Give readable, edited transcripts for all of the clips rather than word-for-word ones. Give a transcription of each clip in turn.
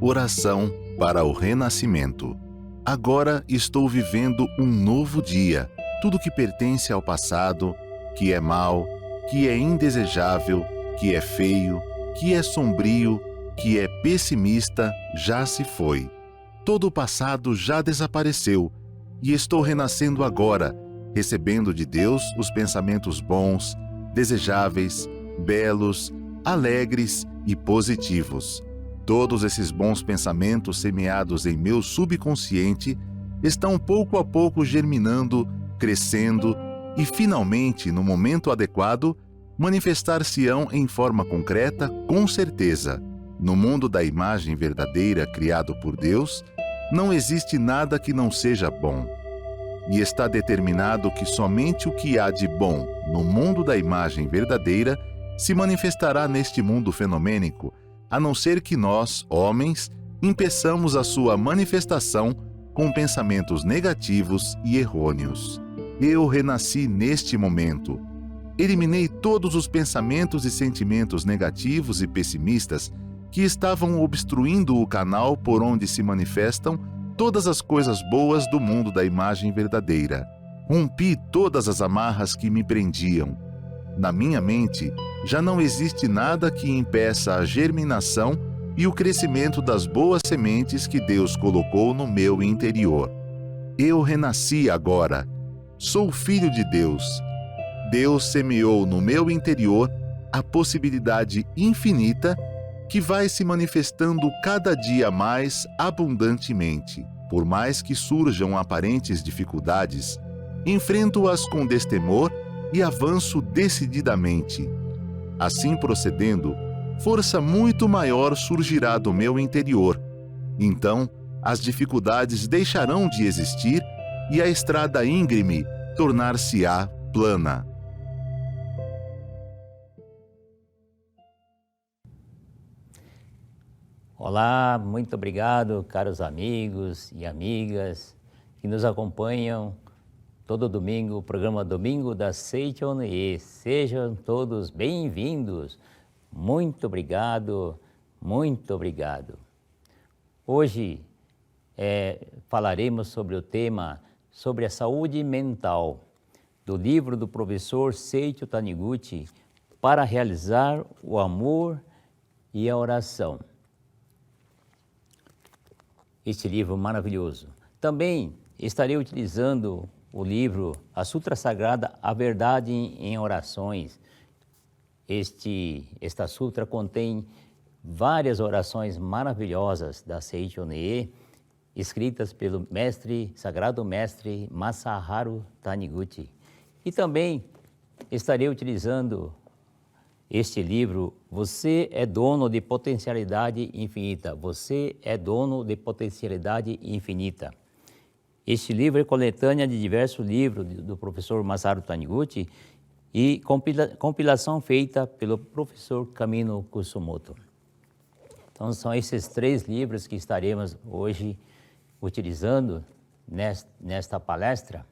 Oração para o renascimento. Agora estou vivendo um novo dia. Tudo que pertence ao passado, que é mau, que é indesejável, que é feio, que é sombrio, que é pessimista, já se foi. Todo o passado já desapareceu e estou renascendo agora, recebendo de Deus os pensamentos bons, desejáveis, belos, alegres e positivos. Todos esses bons pensamentos semeados em meu subconsciente estão pouco a pouco germinando, crescendo e, finalmente, no momento adequado, manifestar-se-ão em forma concreta, com certeza. No mundo da imagem verdadeira criado por Deus, não existe nada que não seja bom. E está determinado que somente o que há de bom no mundo da imagem verdadeira se manifestará neste mundo fenomênico, a não ser que nós, homens, impeçamos a sua manifestação com pensamentos negativos e errôneos. Eu renasci neste momento. Eliminei todos os pensamentos e sentimentos negativos e pessimistas que estavam obstruindo o canal por onde se manifestam todas as coisas boas do mundo da imagem verdadeira. Rompi todas as amarras que me prendiam. Na minha mente, já não existe nada que impeça a germinação e o crescimento das boas sementes que Deus colocou no meu interior. Eu renasci agora. Sou filho de Deus. Deus semeou no meu interior a possibilidade infinita que vai se manifestando cada dia mais abundantemente. Por mais que surjam aparentes dificuldades, enfrento-as com destemor e avanço decididamente. Assim procedendo, força muito maior surgirá do meu interior. Então, as dificuldades deixarão de existir e a estrada íngreme tornar-se-á plana. Olá, muito obrigado, caros amigos e amigas que nos acompanham todo domingo, o programa Domingo da Seichoneie. Sejam todos bem-vindos. Muito obrigado, muito obrigado. Hoje falaremos sobre o tema sobre a saúde mental, do livro do professor Seiichi Taniguchi, Para Realizar o Amor e a Oração. Este livro maravilhoso. Também estarei utilizando o livro A Sutra Sagrada, A Verdade em Orações. Esta sutra contém várias orações maravilhosas da Seichoneie, escritas pelo sagrado mestre Masaharu Taniguchi. E também estarei utilizando este livro, Você é Dono de Potencialidade Infinita. Você é Dono de Potencialidade Infinita. Este livro é coletânea de diversos livros do professor Masaharu Taniguchi e compilação feita pelo professor Kamino Kusumoto. Então são esses 3 livros que estaremos hoje utilizando nesta palestra.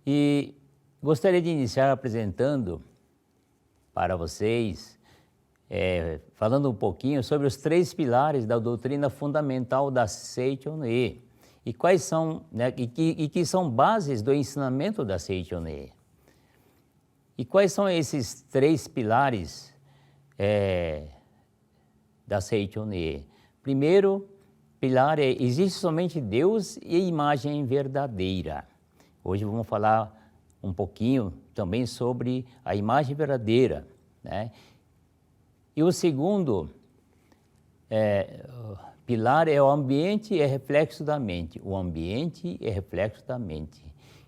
E gostaria de iniciar apresentando para vocês, falando um pouquinho sobre os 3 pilares da doutrina fundamental da Seichoneie e quais são, e que são bases do ensinamento da Seichoneie. E quais são esses 3 pilares da Seichoneie? Primeiro pilar existe somente Deus e a imagem verdadeira. Hoje vamos falar um pouquinho também sobre a imagem verdadeira, né? E o segundo pilar é o ambiente é reflexo da mente. O ambiente é reflexo da mente.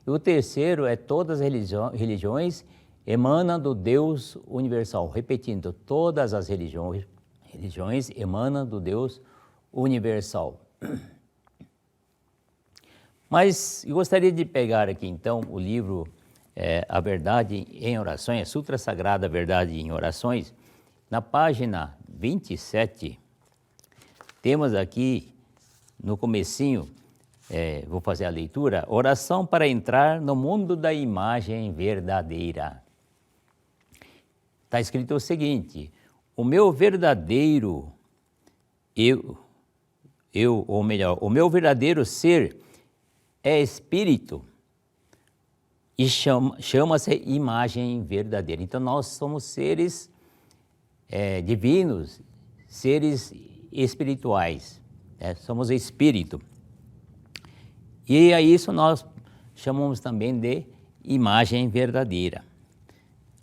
E o terceiro é todas as religiões emanam do Deus universal. Repetindo, todas as religiões emanam do Deus universal. Mas eu gostaria de pegar aqui então o livro A Verdade em Orações, a Sutra Sagrada, A Verdade em Orações. Na página 27, temos aqui no comecinho, vou fazer a leitura, oração para entrar no mundo da imagem verdadeira. Está escrito o seguinte: o meu verdadeiro ou melhor, o meu verdadeiro ser é espírito e chama-se imagem verdadeira. Então nós somos seres divinos, seres espirituais, né? Somos espírito. E a isso nós chamamos também de imagem verdadeira.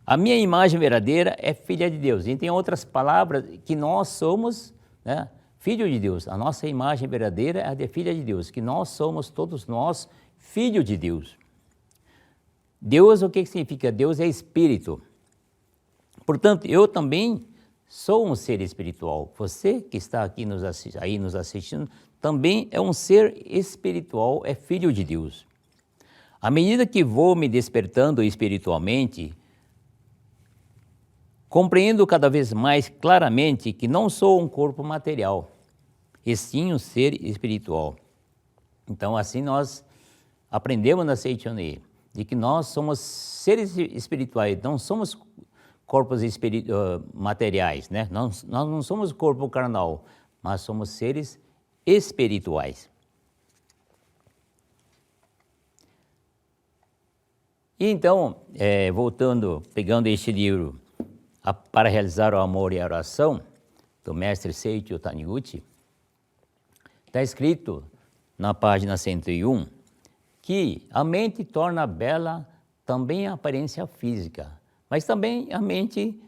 A minha imagem verdadeira é filha de Deus. E tem outras palavras que nós somos, né, filho de Deus. A nossa imagem verdadeira é a de filha de Deus, que nós somos, todos nós, filho de Deus. Deus, o que significa? Deus é espírito. Portanto, eu também sou um ser espiritual. Você que está aqui nos assistindo, também é um ser espiritual, é filho de Deus. À medida que vou me despertando espiritualmente, compreendo cada vez mais claramente que não sou um corpo material, e sim um ser espiritual. Então, assim nós aprendemos na Seichoné, de que nós somos seres espirituais, não somos corpos materiais, né? Nós não somos corpo carnal, mas somos seres espirituais. E então, voltando, pegando este livro, Para Realizar o Amor e a Oração, do mestre Seicho Taniguchi, está escrito na página 101, que a mente torna bela também a aparência física, mas também a mente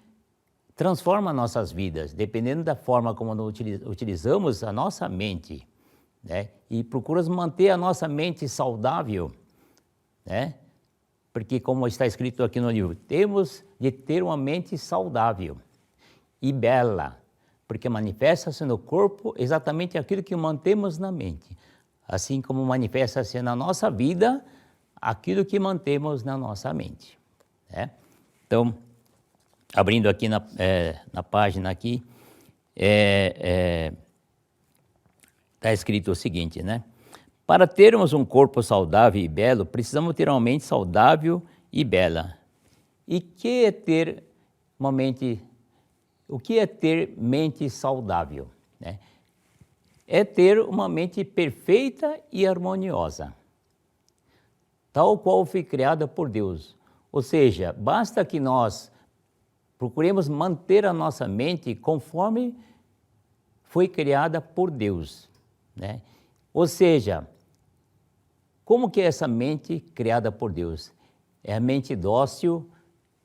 transforma nossas vidas, dependendo da forma como nós utilizamos a nossa mente, né? E procuramos manter a nossa mente saudável, né? Porque, como está escrito aqui no livro, temos de ter uma mente saudável e bela, porque manifesta-se no corpo exatamente aquilo que mantemos na mente, assim como manifesta-se na nossa vida aquilo que mantemos na nossa mente, né? Então, abrindo aqui na página aqui, está escrito o seguinte, né? Para termos um corpo saudável e belo, precisamos ter uma mente saudável e bela. E que é ter uma mente, o que é ter mente saudável, né? É ter uma mente perfeita e harmoniosa, tal qual foi criada por Deus. Ou seja, basta que nós procuremos manter a nossa mente conforme foi criada por Deus, né? Ou seja, como que é essa mente criada por Deus? É a mente dócil,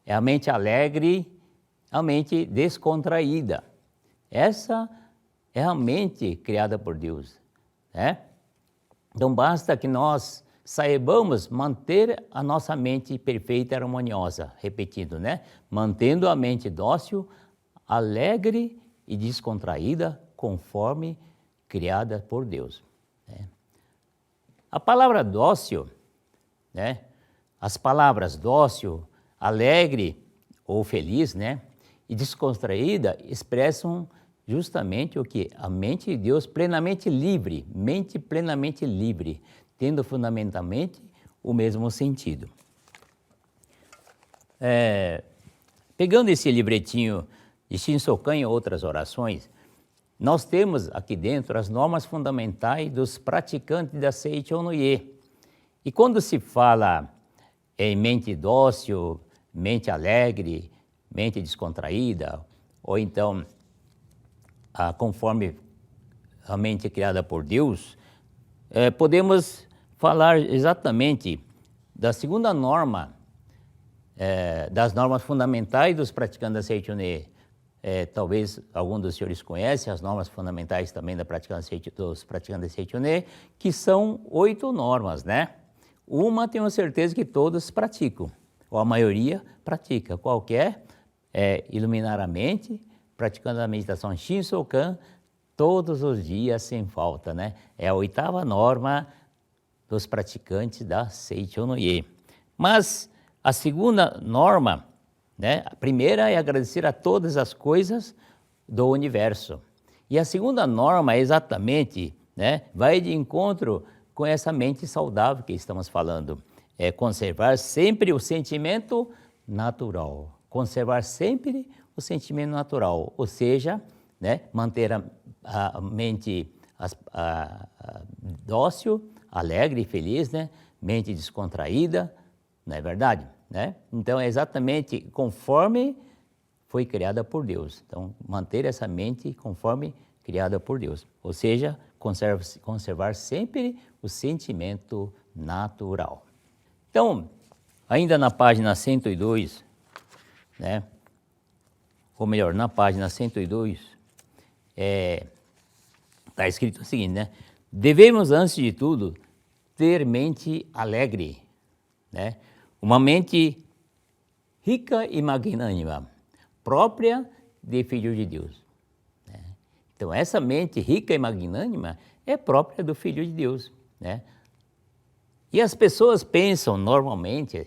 é a mente alegre, a mente descontraída. Essa é a mente criada por Deus, né? Então basta que nós saibamos manter a nossa mente perfeita e harmoniosa, repetindo, né? Mantendo a mente dócil, alegre e descontraída, conforme criada por Deus, né? A palavra dócil, né? As palavras dócil, alegre ou feliz, né? E descontraída expressam justamente o que? A mente de Deus plenamente livre, mente plenamente livre, tendo fundamentalmente o mesmo sentido. Pegando esse livretinho de Shinsokan e outras orações, nós temos aqui dentro as normas fundamentais dos praticantes da Seicho no Ie. E quando se fala em mente dócil, mente alegre, mente descontraída, ou então conforme a mente criada por Deus, podemos falar exatamente da segunda norma, das normas fundamentais dos praticantes da Seicho no Ie. Talvez algum dos senhores conhecem as normas fundamentais também dos praticantes da Seicho no Ie, que são 8 normas, né? Uma tenho certeza que todos praticam, ou a maioria pratica. Qualquer iluminar a mente, praticando a meditação Shinsokan todos os dias sem falta, né? É a 8ª norma dos praticantes da Seicho no Ie. Mas a segunda norma, né? A primeira é agradecer a todas as coisas do universo. E a segunda norma é exatamente, né, vai de encontro com essa mente saudável que estamos falando. É conservar sempre o sentimento natural. Conservar sempre o sentimento natural. Ou seja, né? Manter a mente dócil, alegre e feliz, né? Mente descontraída, não é verdade? Né? Então, é exatamente conforme foi criada por Deus. Então, manter essa mente conforme criada por Deus. Ou seja, conservar sempre o sentimento natural. Então, ainda na página 102, né? Ou melhor, na página 102, está escrito o seguinte, né? Devemos, antes de tudo, ter mente alegre, né? Uma mente rica e magnânima, própria de Filho de Deus. Né? Então, essa mente rica e magnânima é própria do Filho de Deus. Né? E as pessoas pensam, normalmente,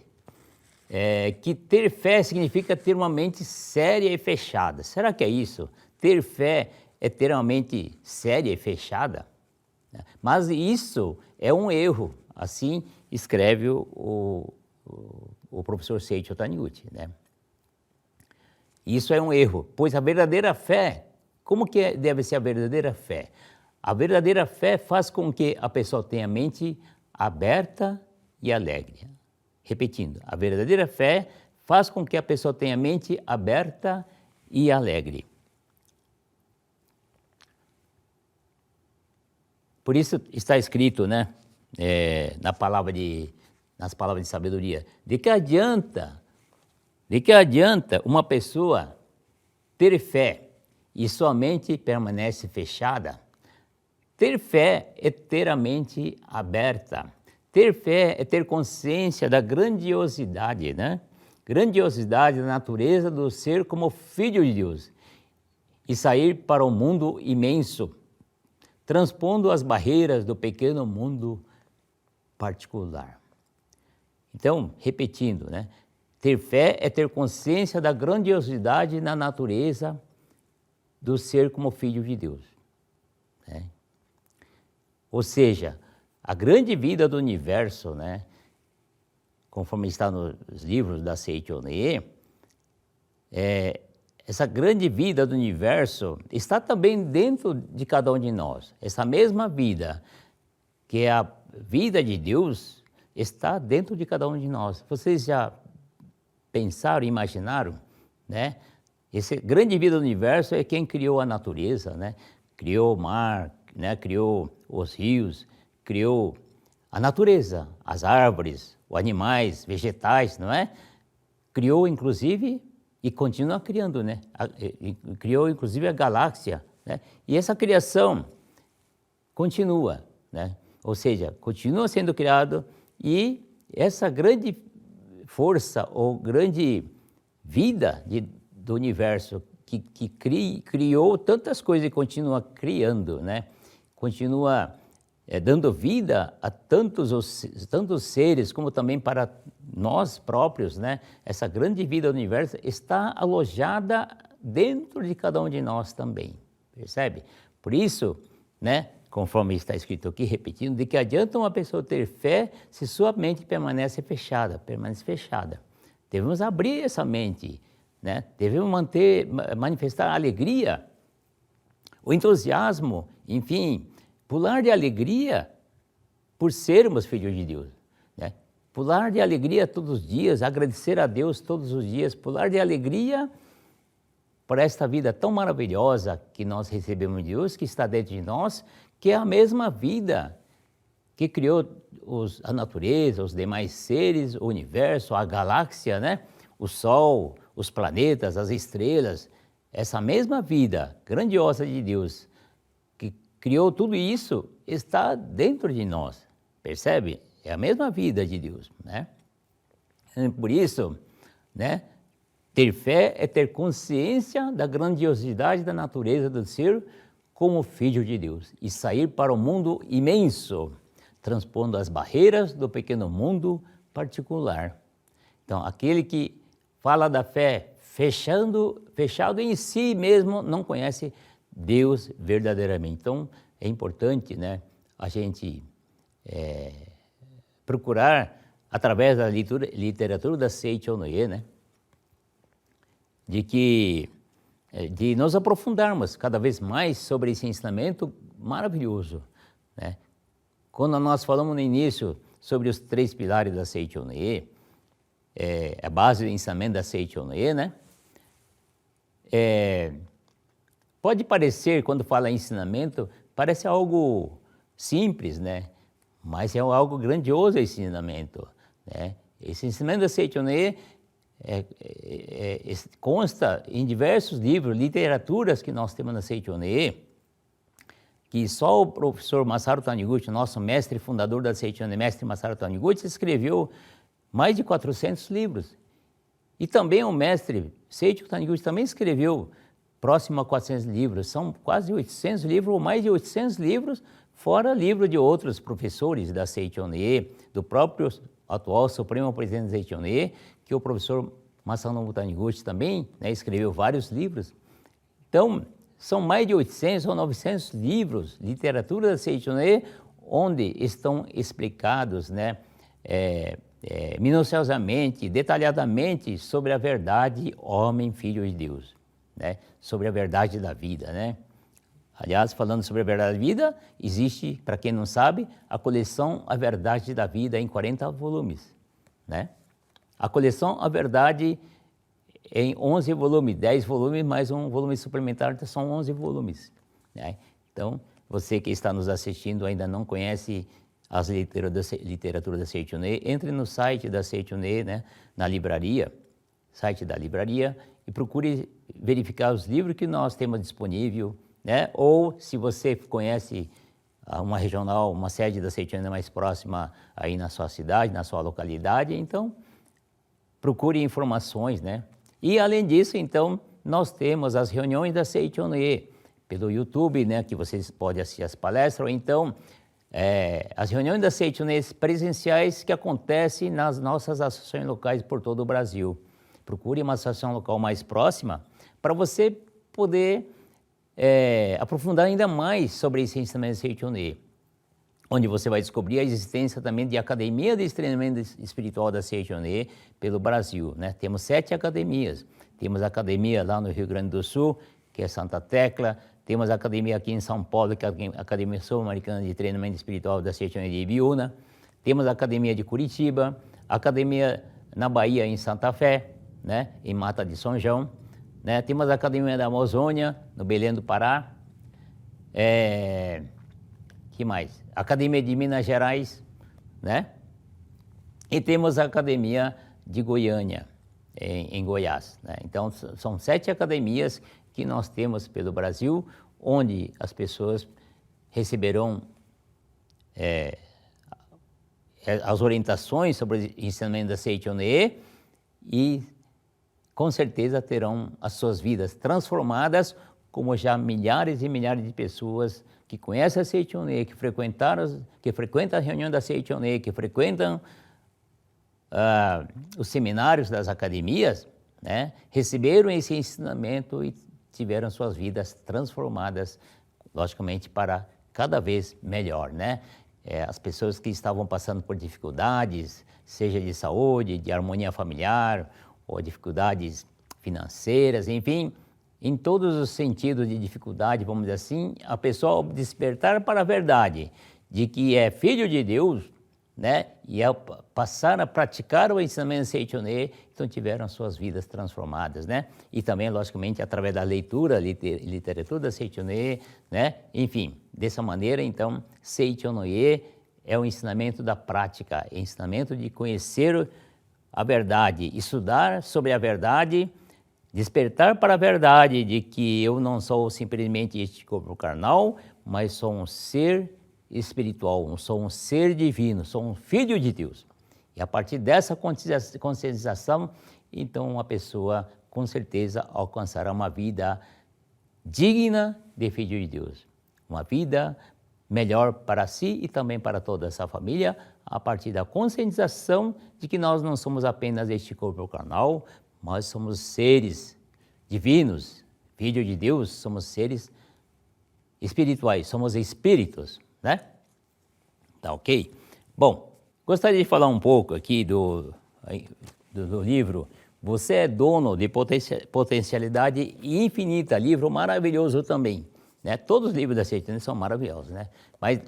que ter fé significa ter uma mente séria e fechada. Será que é isso? Ter fé é ter uma mente séria e fechada? Mas isso é um erro, assim escreve o professor Seiichi Taniguchi, né? Isso é um erro, pois a verdadeira fé, como que deve ser a verdadeira fé? A verdadeira fé faz com que a pessoa tenha a mente aberta e alegre. Repetindo, a verdadeira fé faz com que a pessoa tenha a mente aberta e alegre. Por isso está escrito, né, nas palavras de sabedoria, de que adianta uma pessoa ter fé e sua mente permanece fechada? Ter fé é ter a mente aberta. Ter fé é ter consciência da grandiosidade, né? Grandiosidade da natureza do ser como filho de Deus e sair para o mundo imenso, transpondo as barreiras do pequeno mundo particular. Então, repetindo, né? Ter fé é ter consciência da grandiosidade na natureza do ser como filho de Deus. Né? Ou seja, a grande vida do universo, né? Conforme está nos livros da Seiichi Onie, essa grande vida do universo está também dentro de cada um de nós. Essa mesma vida, que é a vida de Deus, está dentro de cada um de nós. Vocês já pensaram, imaginaram, né? Essa grande vida do universo é quem criou a natureza, né? Criou o mar, né? Criou os rios, criou a natureza, as árvores, os animais, vegetais, não é? Criou, inclusive, e continua criando, né? Criou, inclusive, a galáxia, né? E essa criação continua, né? Ou seja, continua sendo criado e essa grande força ou grande vida do universo que criou tantas coisas e continua criando, né? Continua dando vida a tantos seres, como também para nós próprios, né? Essa grande vida do universo está alojada dentro de cada um de nós também, percebe? Por isso, né? Conforme está escrito aqui, repetindo, de que adianta uma pessoa ter fé se sua mente permanece fechada. Devemos abrir essa mente, né? Devemos manifestar a alegria, o entusiasmo, enfim, pular de alegria por sermos filhos de Deus, né? Pular de alegria todos os dias, agradecer a Deus todos os dias, pular de alegria por esta vida tão maravilhosa que nós recebemos de Deus, que está dentro de nós, que é a mesma vida que criou a natureza, os demais seres, o universo, a galáxia, né? O Sol, os planetas, as estrelas. Essa mesma vida grandiosa de Deus que criou tudo isso está dentro de nós, percebe? É a mesma vida de Deus, né? Por isso, né? Ter fé é ter consciência da grandiosidade da natureza do ser como filho de Deus e sair para o mundo imenso, transpondo as barreiras do pequeno mundo particular. Então, aquele que fala da fé fechado em si mesmo, não conhece Deus verdadeiramente. Então, é importante, né, a gente procurar, através da literatura da Seiichi Onie, né, de que de nos aprofundarmos cada vez mais sobre esse ensinamento maravilhoso, né? Quando nós falamos no início sobre os 3 pilares da Seichoné, a base do ensinamento da Seichoné, né? Pode parecer, quando fala em ensinamento, parece algo simples, né? Mas é algo grandioso esse ensinamento, né? Esse ensinamento da Seichoné consta em diversos livros, literaturas que nós temos na Seichoné, que só o professor Masaru Taniguchi, nosso mestre fundador da Seichoné, mestre Masaru Taniguchi, escreveu mais de 400 livros. E também o mestre Seicho Taniguchi também escreveu próximo a 400 livros. São quase 800 livros, ou mais de 800 livros, fora livro de outros professores da Seichoné, do próprio atual Supremo Presidente da Seichoné, que o professor Masanobu Taniguchi também, né, escreveu vários livros. Então, são mais de 800 ou 900 livros, literatura da Seichoné, onde estão explicados, né, minuciosamente, detalhadamente, sobre a verdade homem, filho de Deus, né, sobre a verdade da vida, né. Aliás, falando sobre a verdade da vida, existe, para quem não sabe, a coleção A Verdade da Vida em 40 volumes, né. A coleção A Verdade em 11 volumes, 10 volumes, mais um volume suplementar, então são 11 volumes, né? Então, você que está nos assistindo ainda não conhece as literaturas da Seichoné, entre no site da Seichoné, né, na livraria, site da livraria, e procure verificar os livros que nós temos disponível, né? Ou se você conhece uma regional, uma sede da Seichoné mais próxima aí na sua cidade, na sua localidade, então procure informações, né? E além disso, então, nós temos as reuniões da Seichoné pelo YouTube, né, que vocês podem assistir as palestras, ou então as reuniões da Seichoné presenciais que acontecem nas nossas associações locais por todo o Brasil. Procure uma associação local mais próxima para você poder aprofundar ainda mais sobre esse ensinamento da Seichoné, onde você vai descobrir a existência também de academia de treinamento espiritual da Seichoné pelo Brasil, né? Temos 7 academias. Temos a academia lá no Rio Grande do Sul, que é Santa Tecla. Temos a academia aqui em São Paulo, que é a Academia Sul-Americana de Treinamento Espiritual da Seichoné de Ibiúna. Temos a academia de Curitiba, a academia na Bahia, em Santa Fé, né? Em Mata de São João, né? Temos a academia da Amazônia, no Belém do Pará. Que mais? Academia de Minas Gerais, né? E temos a Academia de Goiânia, em Goiás, né? Então, são 7 academias que nós temos pelo Brasil, onde as pessoas receberão as orientações sobre o ensinamento da Seichoné e, com certeza, terão as suas vidas transformadas, como já milhares e milhares de pessoas que conhecem a Seichoné, que frequentam a reunião da Seichoné, que frequentam os seminários das academias, né, receberam esse ensinamento e tiveram suas vidas transformadas, logicamente, para cada vez melhor, né? As pessoas que estavam passando por dificuldades, seja de saúde, de harmonia familiar, ou dificuldades financeiras, enfim, em todos os sentidos de dificuldade, vamos dizer assim, a pessoa ao despertar para a verdade de que é filho de Deus, né, e ao passar a praticar o ensinamento de Seichoné, então tiveram suas vidas transformadas, né? E também, logicamente, através da leitura, literatura da Seichoné, né? Enfim, dessa maneira, então, Seichoné é o ensinamento da prática, é o ensinamento de conhecer a verdade, estudar sobre a verdade, despertar para a verdade de que eu não sou simplesmente este corpo carnal, mas sou um ser espiritual, sou um ser divino, sou um filho de Deus. E a partir dessa conscientização, então a pessoa com certeza alcançará uma vida digna de filho de Deus. Uma vida melhor para si e também para toda essa família, a partir da conscientização de que nós não somos apenas este corpo carnal, mas somos seres divinos, filhos de Deus, somos seres espirituais, somos espíritos, né? Tá ok? Bom, gostaria de falar um pouco aqui do livro Você é dono de potencialidade infinita, livro maravilhoso também. Né? Todos os livros da Seite UNE são maravilhosos, né? Mas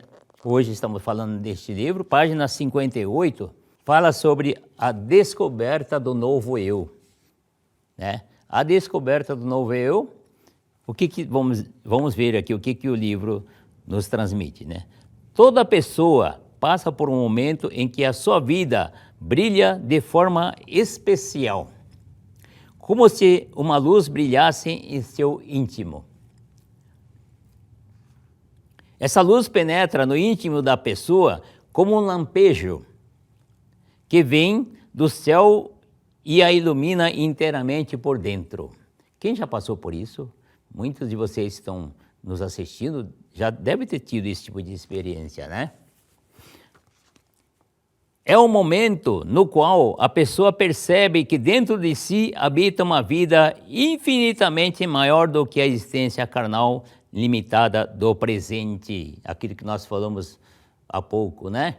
hoje estamos falando deste livro, página 58, fala sobre a descoberta do novo eu. Né? A descoberta do novo eu, vamos ver aqui o que o livro nos transmite. Né? Toda pessoa passa por um momento em que a sua vida brilha de forma especial, como se uma luz brilhasse em seu íntimo. Essa luz penetra no íntimo da pessoa como um lampejo que vem do céu e a ilumina inteiramente por dentro. Quem já passou por isso? Muitos de vocês que estão nos assistindo já devem ter tido esse tipo de experiência, né? É um momento no qual a pessoa percebe que dentro de si habita uma vida infinitamente maior do que a existência carnal limitada do presente. Aquilo que nós falamos há pouco, né?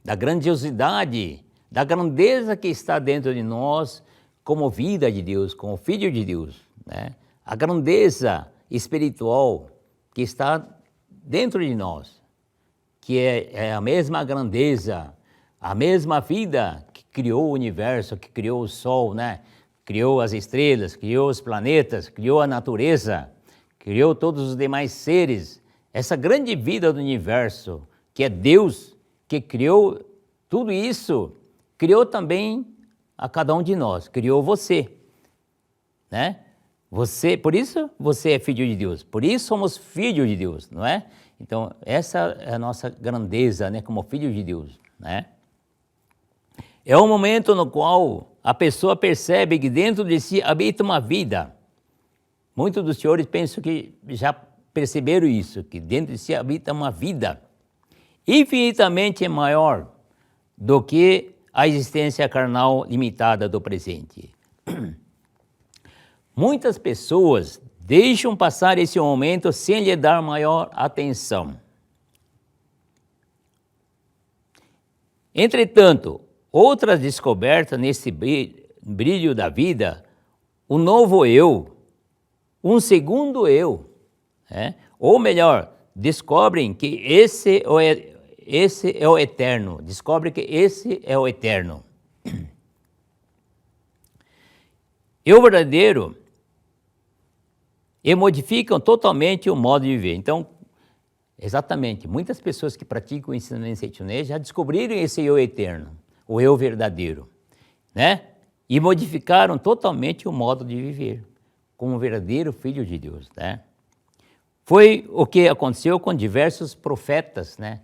Da grandiosidade, da grandeza que está dentro de nós como vida de Deus, como filho de Deus, né? A grandeza espiritual que está dentro de nós, que é a mesma grandeza, a mesma vida que criou o universo, que criou o sol, né? Criou as estrelas, criou os planetas, criou a natureza, criou todos os demais seres. Essa grande vida do universo, que é Deus, que criou tudo isso, criou também a cada um de nós, criou você, né? Por isso você é filho de Deus, por isso somos filhos de Deus, não é? Então, essa é a nossa grandeza, né, como filho de Deus, né? É um momento no qual a pessoa percebe que dentro de si habita uma vida. Muitos dos senhores pensam que já perceberam isso, que dentro de si habita uma vida infinitamente maior do que a existência carnal limitada do presente. Muitas pessoas deixam passar esse momento sem lhe dar maior atenção. Entretanto, outras descobertas nesse brilho da vida, o novo eu, um segundo eu, né? Ou melhor, descobrem que esse é o eterno, descobrem que esse é o eterno. E o verdadeiro, e modificam totalmente o modo de viver. Então, exatamente, muitas pessoas que praticam o ensinamento Seite UNE já descobriram esse eu eterno, o eu verdadeiro, né? E modificaram totalmente o modo de viver, como um verdadeiro filho de Deus, né? Foi o que aconteceu com diversos profetas, né?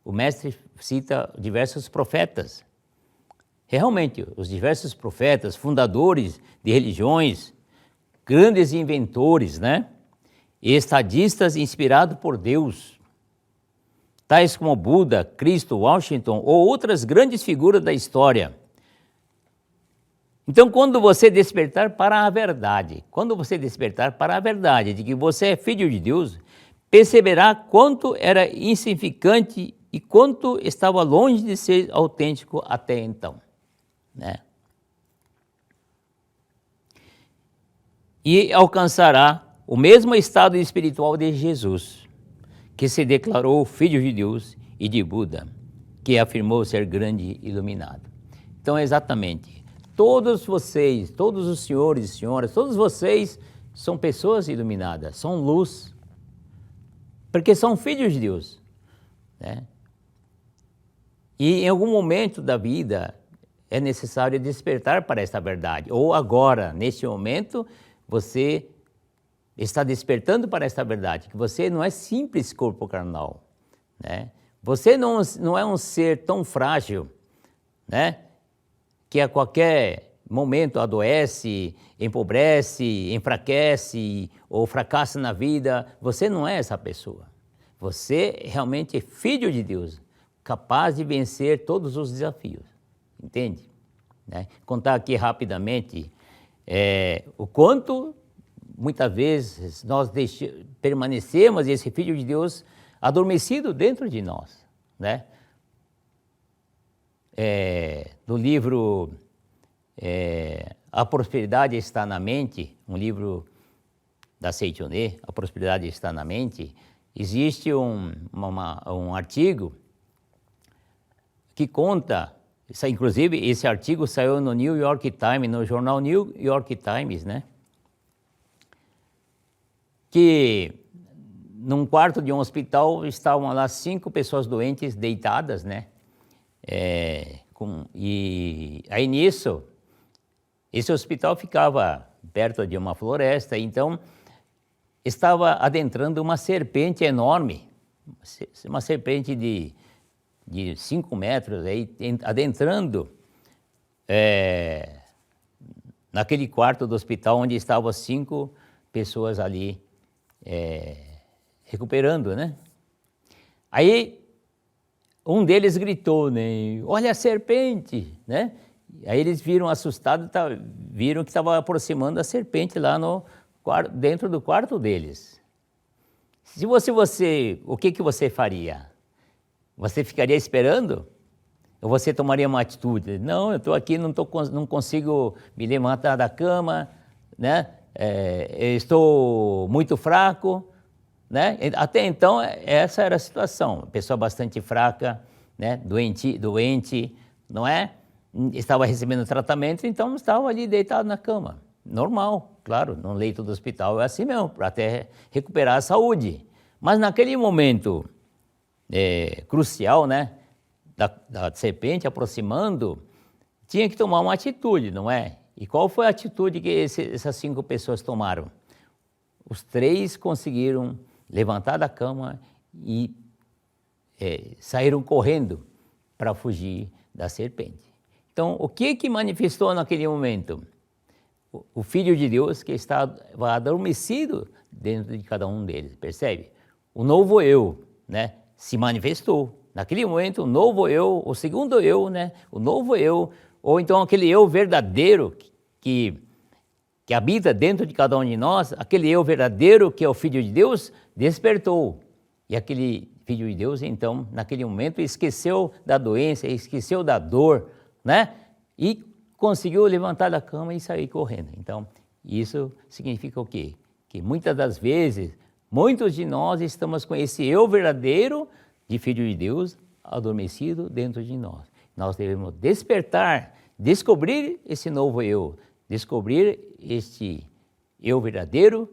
O mestre cita diversos profetas. Realmente, os diversos profetas, fundadores de religiões, grandes inventores, né? E estadistas inspirados por Deus, tais como Buda, Cristo, Washington ou outras grandes figuras da história. Então, quando você despertar para a verdade, de que você é filho de Deus, perceberá quanto era insignificante e quanto estava longe de ser autêntico até então, né? E alcançará o mesmo estado espiritual de Jesus, que se declarou filho de Deus, e de Buda, que afirmou ser grande e iluminado. Então, exatamente, todos vocês, todos os senhores e senhoras, todos vocês são pessoas iluminadas, são luz, porque são filhos de Deus, né? E em algum momento da vida é necessário despertar para esta verdade, ou agora, neste momento, você está despertando para esta verdade, que você não é simples corpo carnal, né? Você não é um ser tão frágil, né? Que a qualquer momento adoece, empobrece, enfraquece ou fracassa na vida. Você não é essa pessoa. Você realmente é filho de Deus, capaz de vencer todos os desafios, entende? Né? Contar aqui rapidamente o quanto muitas vezes nós permanecemos esse filho de Deus adormecido dentro de nós, né? No livro A Prosperidade Está na Mente, um livro da Seitonê, A Prosperidade Está na Mente, existe um artigo que conta, inclusive esse artigo saiu no New York Times, no jornal New York Times, né? Que num quarto de um hospital estavam lá 5 pessoas doentes deitadas, né? E aí nisso, esse hospital ficava perto de uma floresta, então estava adentrando uma serpente enorme, uma serpente de 5 metros, aí, adentrando naquele quarto do hospital onde estavam 5 pessoas ali recuperando, né? Aí um deles gritou, né? Olha a serpente, né? Aí eles viram assustados, viram que estava aproximando a serpente lá dentro do quarto deles. Se você, o que você faria? Você ficaria esperando? Ou você tomaria uma atitude? Não, eu estou aqui, não consigo me levantar da cama, né? Eu estou muito fraco, né? Até então, essa era a situação. Uma pessoa bastante fraca, né? Doente, não é? Estava recebendo tratamento, então estava ali deitado na cama. Normal, claro, no leito do hospital é assim mesmo, para até recuperar a saúde. Mas naquele momento crucial, né? Da serpente aproximando, tinha que tomar uma atitude, não é? E qual foi a atitude que essas 5 pessoas tomaram? Os 3 conseguiram levantar da cama e saíram correndo para fugir da serpente. Então, o que manifestou naquele momento? O Filho de Deus que estava adormecido dentro de cada um deles, percebe? O novo eu, né, se manifestou. Naquele momento, o novo eu, o segundo eu, né, o novo eu, ou então aquele eu verdadeiro que habita dentro de cada um de nós, aquele eu verdadeiro que é o Filho de Deus, despertou. E aquele Filho de Deus, então, naquele momento, esqueceu da doença, esqueceu da dor, né? E conseguiu levantar da cama e sair correndo. Então, isso significa o quê? Que muitas das vezes, muitos de nós estamos com esse eu verdadeiro de Filho de Deus adormecido dentro de nós. Nós devemos despertar, descobrir esse novo eu, descobrir este eu verdadeiro,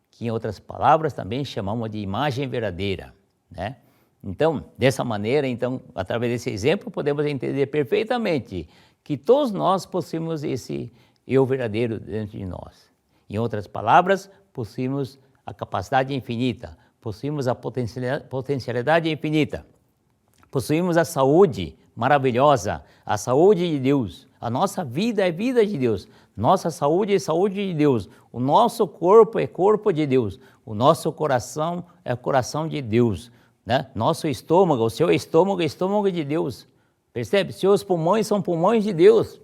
que em outras palavras também chamamos de imagem verdadeira, né? Então, dessa maneira, através desse exemplo, podemos entender perfeitamente que todos nós possuímos esse eu verdadeiro dentro de nós. Em outras palavras, possuímos a capacidade infinita, possuímos a potencialidade infinita, possuímos a saúde maravilhosa, a saúde de Deus. A nossa vida é vida de Deus, nossa saúde é saúde de Deus, o nosso corpo é corpo de Deus, o nosso coração é coração de Deus, né? Nosso estômago, o seu estômago é estômago de Deus, percebe? Seus pulmões são pulmões de Deus,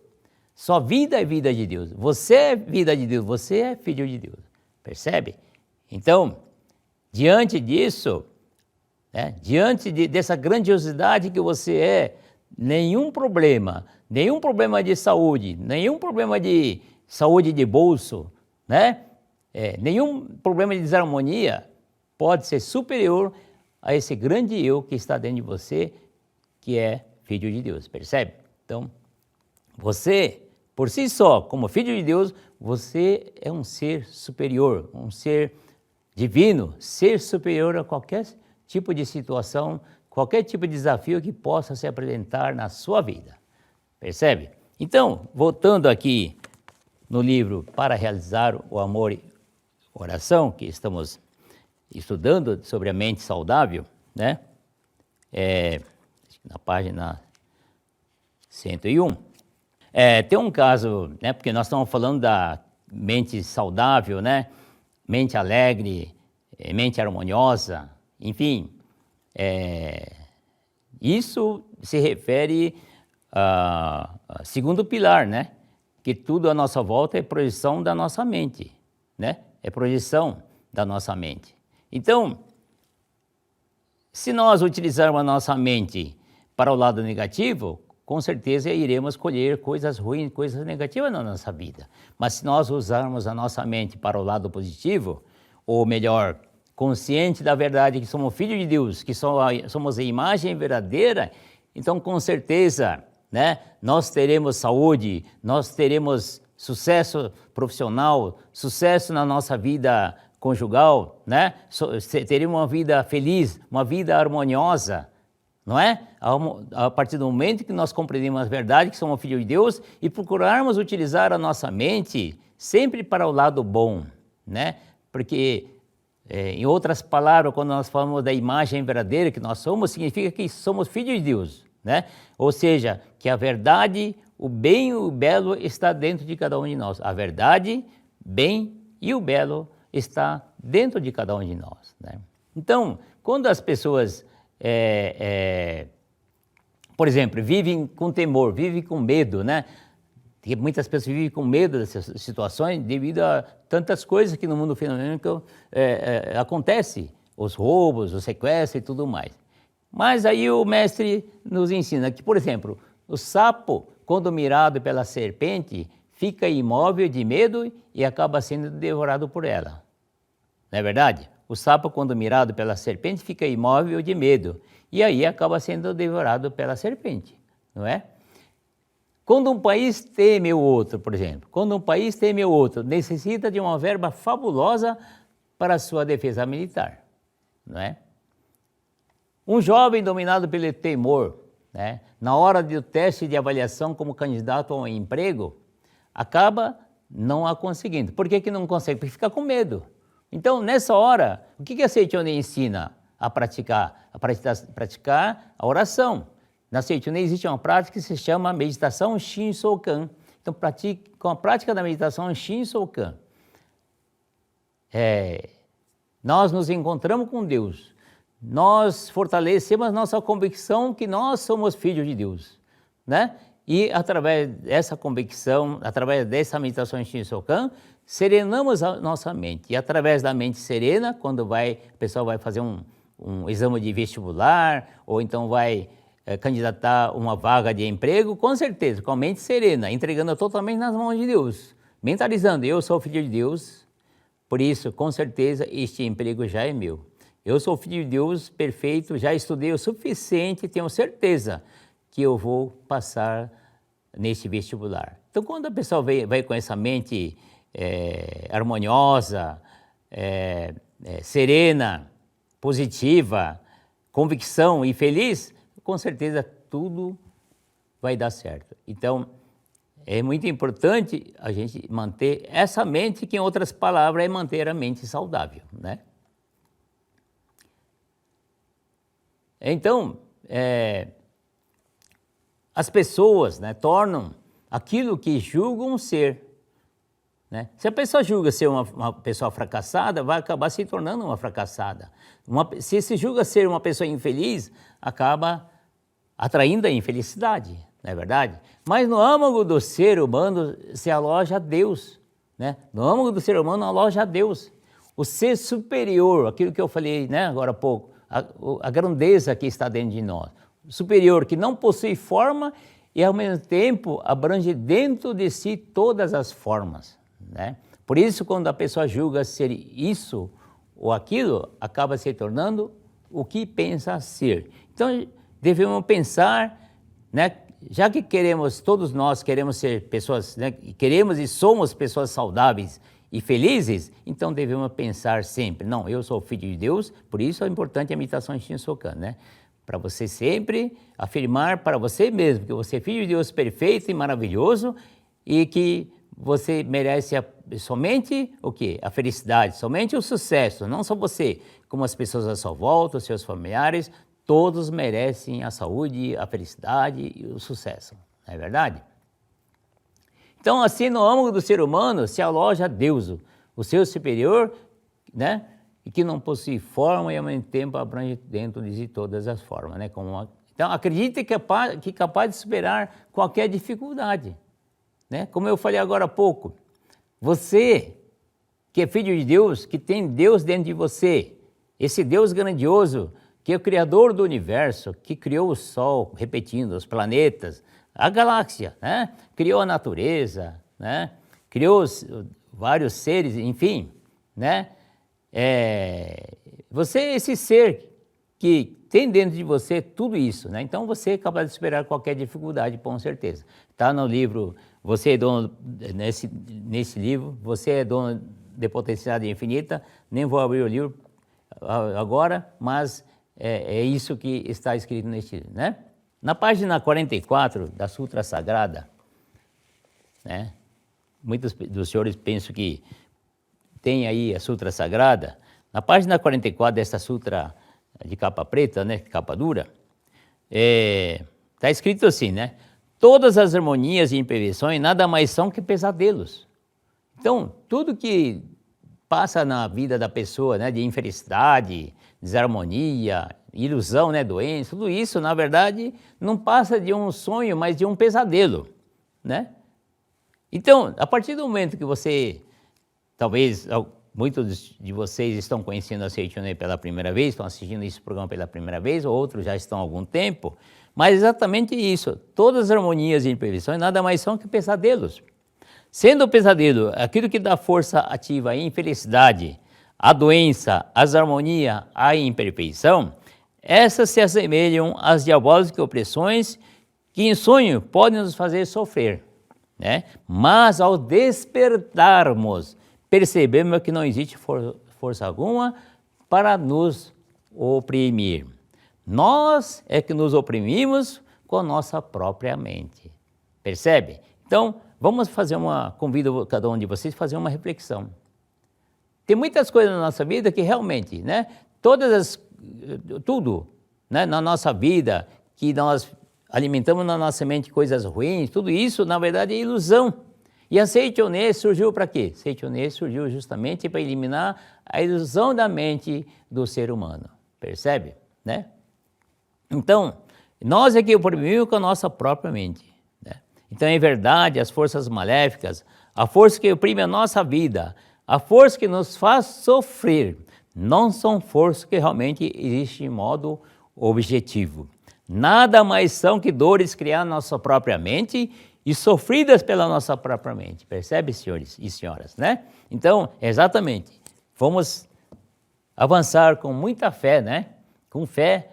sua vida é vida de Deus, você é vida de Deus, você é filho de Deus, percebe? Então, diante disso, né, dessa grandiosidade que você é, nenhum problema de saúde, nenhum problema de saúde de bolso, né? Nenhum problema de desarmonia pode ser superior a esse grande eu que está dentro de você, que é Filho de Deus, percebe? Então, você, por si só, como Filho de Deus, você é um ser superior, um ser divino, ser superior a qualquer tipo de situação, qualquer tipo de desafio que possa se apresentar na sua vida, percebe? Então, voltando aqui no livro Para Realizar o Amor e Oração, que estamos estudando sobre a mente saudável, né? Na página 101. Tem um caso, né? Porque nós estamos falando da mente saudável, né? Mente alegre, mente harmoniosa, enfim. Isso se refere a segundo pilar, né? Que tudo à nossa volta é projeção da nossa mente, né? É projeção da nossa mente. Então, se nós utilizarmos a nossa mente para o lado negativo, com certeza iremos colher coisas ruins, coisas negativas na nossa vida. Mas se nós usarmos a nossa mente para o lado positivo, ou melhor, consciente da verdade que somos filhos de Deus, que somos a imagem verdadeira, então com certeza, né, nós teremos saúde, nós teremos sucesso profissional, sucesso na nossa vida conjugal, né? Teremos uma vida feliz, uma vida harmoniosa, não é? A partir do momento que nós compreendemos a verdade, que somos filhos de Deus, e procurarmos utilizar a nossa mente sempre para o lado bom, né? Porque, em outras palavras, quando nós falamos da imagem verdadeira que nós somos, significa que somos filhos de Deus, né? Ou seja, que a verdade, o bem e o belo está dentro de cada um de nós. A verdade, bem e o belo está dentro de cada um de nós, né? Então, quando as pessoas, por exemplo, vivem com temor, vivem com medo, né? Porque muitas pessoas vivem com medo dessas situações devido a tantas coisas que no mundo fenomênico acontece, os roubos, os sequestros e tudo mais. Mas aí o mestre nos ensina que, por exemplo, o sapo, quando mirado pela serpente, fica imóvel de medo e acaba sendo devorado por ela. Não é verdade? O sapo, quando mirado pela serpente, fica imóvel de medo e aí acaba sendo devorado pela serpente, não é? Quando um país teme o outro, por exemplo, quando um país teme o outro, necessita de uma verba fabulosa para a sua defesa militar, não é? Um jovem dominado pelo temor, né, na hora do teste de avaliação como candidato a um emprego, acaba não a conseguindo. Por que não consegue? Porque fica com medo. Então, nessa hora, o que a Seichonen ensina a praticar? A praticar a oração. Na Seichonen existe uma prática que se chama meditação Shinsokan. Então, com a prática da meditação Shinsokan, nós nos encontramos com Deus. Nós fortalecemos nossa convicção que nós somos filhos de Deus, né? E através dessa convicção, através dessa meditação Shinsokan, serenamos a nossa mente. E através da mente serena, quando a pessoa vai fazer um exame de vestibular, ou então vai candidatar uma vaga de emprego, com certeza, com a mente serena, entregando totalmente nas mãos de Deus, mentalizando, eu sou filho de Deus, por isso, com certeza, este emprego já é meu. Eu sou filho de Deus perfeito, já estudei o suficiente, tenho certeza que eu vou passar neste vestibular. Então, quando a pessoa vai com essa mente harmoniosa, serena, positiva, convicção e feliz, com certeza tudo vai dar certo. Então, é muito importante a gente manter essa mente, que em outras palavras é manter a mente saudável, né? Então, as pessoas, né, tornam aquilo que julgam ser, né? Se a pessoa julga ser uma pessoa fracassada, vai acabar se tornando uma fracassada. Se se julga ser uma pessoa infeliz, acaba atraindo a infelicidade, não é verdade? Mas no âmago do ser humano se aloja Deus, né? No âmago do ser humano aloja Deus. O ser superior, aquilo que eu falei, né, agora há pouco, a grandeza que está dentro de nós. O superior, que não possui forma e ao mesmo tempo abrange dentro de si todas as formas, né? Por isso, quando a pessoa julga ser isso ou aquilo, acaba se tornando o que pensa ser. Então, devemos pensar, né, já que todos nós queremos ser pessoas, né, queremos e somos pessoas saudáveis e felizes, então devemos pensar sempre, não, eu sou filho de Deus, por isso é importante a meditação Shinsokan, né? Para você sempre afirmar para você mesmo que você é filho de Deus perfeito e maravilhoso e que você merece somente o quê? A felicidade, somente o sucesso, não só você, como as pessoas à sua volta, os seus familiares, todos merecem a saúde, a felicidade e o sucesso, não é verdade? Então, assim, no âmago do ser humano se aloja Deus, o seu superior, né? E que não possui forma e ao mesmo tempo abrange dentro de si todas as formas, né? Então, acredite que é capaz de superar qualquer dificuldade, né? Como eu falei agora há pouco, você que é filho de Deus, que tem Deus dentro de você, esse Deus grandioso, que é o Criador do universo, que criou o Sol, repetindo, os planetas, a galáxia, né? Criou a natureza, né? Criou vários seres, enfim, né? Você é esse ser que tem dentro de você tudo isso, né? Então você é capaz de superar qualquer dificuldade, com certeza. Está no livro, você é dono, nesse livro, você é dono de potencialidade infinita. Nem vou abrir o livro agora, mas é isso que está escrito neste livro, né? Na página 44 da Sutra Sagrada, né? Muitos dos senhores pensam que tem aí a Sutra Sagrada. Na página 44 dessa Sutra de capa preta, né, capa dura, está escrito assim, né? Todas as harmonias e imperfeições nada mais são que pesadelos. Então, tudo que passa na vida da pessoa, né, de infelicidade, desarmonia, ilusão, né, doença, tudo isso, na verdade, não passa de um sonho, mas de um pesadelo, né? Então, a partir do momento que você, talvez muitos de vocês estão conhecendo a Seichoné pela primeira vez, estão assistindo esse programa pela primeira vez, ou outros já estão há algum tempo, mas exatamente isso, todas as harmonias e imperfeições nada mais são que pesadelos. Sendo o pesadelo aquilo que dá força ativa à infelicidade, à doença, à desarmonia, à imperfeição, essas se assemelham às diabólicas opressões que em sonho podem nos fazer sofrer, né? Mas ao despertarmos, percebemos que não existe força alguma para nos oprimir. Nós é que nos oprimimos com a nossa própria mente. Percebe? Então, convido cada um de vocês a fazer uma reflexão. Tem muitas coisas na nossa vida que realmente, né? Tudo, né, na nossa vida, que nós alimentamos na nossa mente coisas ruins, tudo isso, na verdade, é ilusão. E a Seichoné surgiu para quê? Seichoné surgiu justamente para eliminar a ilusão da mente do ser humano. Percebe? Né? Então, nós é que oprimimos com a nossa própria mente. Né? Então, em verdade, as forças maléficas, a força que oprime a nossa vida, a força que nos faz sofrer, não são forças que realmente existem de modo objetivo. Nada mais são que dores criadas na nossa própria mente e sofridas pela nossa própria mente. Percebe, senhores e senhoras, né? Então, exatamente, vamos avançar com muita fé, né? Com fé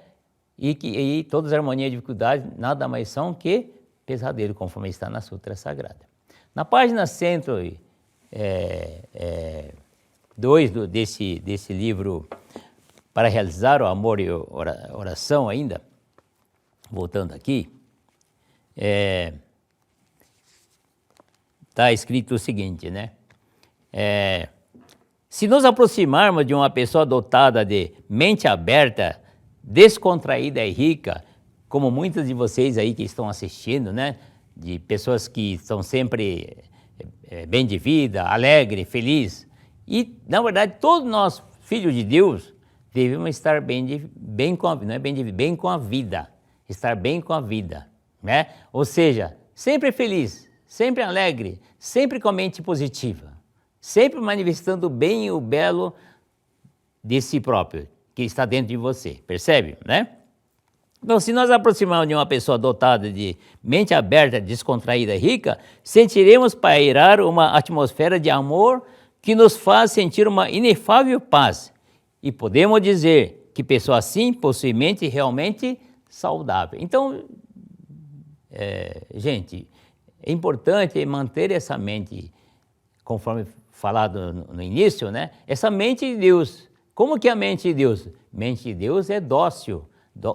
e todas as harmonias e dificuldades nada mais são que pesadelo, conforme está na Sutra Sagrada. Na página 102 desse livro, Para Realizar o Amor e Oração ainda, voltando aqui, está escrito o seguinte, né? Se nos aproximarmos de uma pessoa dotada de mente aberta, descontraída e rica, como muitos de vocês aí que estão assistindo, né? De pessoas que estão sempre bem de vida, alegre, feliz. E, na verdade, todos nós, filhos de Deus, devemos estar bem com a vida. Estar bem com a vida, né? Ou seja, sempre feliz, sempre alegre, sempre com a mente positiva, sempre manifestando o bem e o belo de si próprio, que está dentro de você, percebe, né? Então, se nós aproximarmos de uma pessoa dotada de mente aberta, descontraída e rica, sentiremos pairar uma atmosfera de amor que nos faz sentir uma inefável paz. E podemos dizer que pessoa assim possui mente realmente saudável. Então, gente, é importante manter essa mente, conforme falado no início, né? Essa mente de Deus. Como que é a mente de Deus? Mente de Deus é dócil,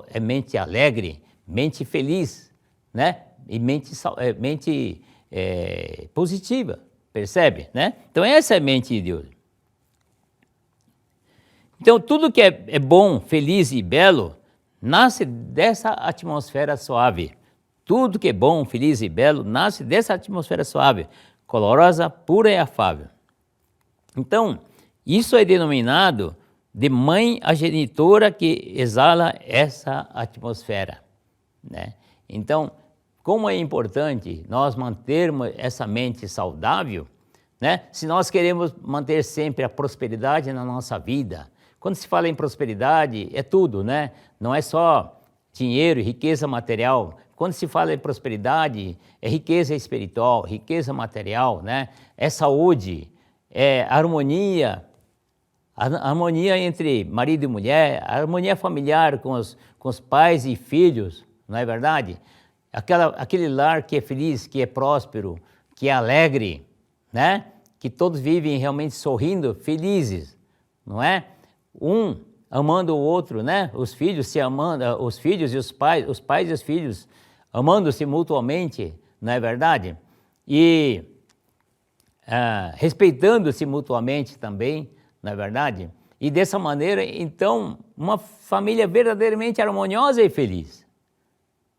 é mente alegre, mente feliz, né? E mente positiva, percebe, né? Então essa é a mente de Deus. Então tudo que é bom, feliz e belo nasce dessa atmosfera suave. Tudo que é bom, feliz e belo nasce dessa atmosfera suave, colorosa, pura e afável. Então, isso é denominado de mãe a genitora que exala essa atmosfera, né? Então, como é importante nós mantermos essa mente saudável, né? Se nós queremos manter sempre a prosperidade na nossa vida. Quando se fala em prosperidade, é tudo, né? Não é só dinheiro, riqueza material. Quando se fala em prosperidade, é riqueza espiritual, riqueza material, né? É saúde, é harmonia, harmonia entre marido e mulher, harmonia familiar com os pais e filhos, não é verdade? Aquele lar que é feliz, que é próspero, que é alegre, né? Que todos vivem realmente sorrindo, felizes, não é? Um amando o outro, né? Os filhos se amando, os filhos e os pais e os filhos amando-se mutuamente, não é verdade? E respeitando-se mutuamente também, não é verdade? E dessa maneira, então, uma família verdadeiramente harmoniosa e feliz.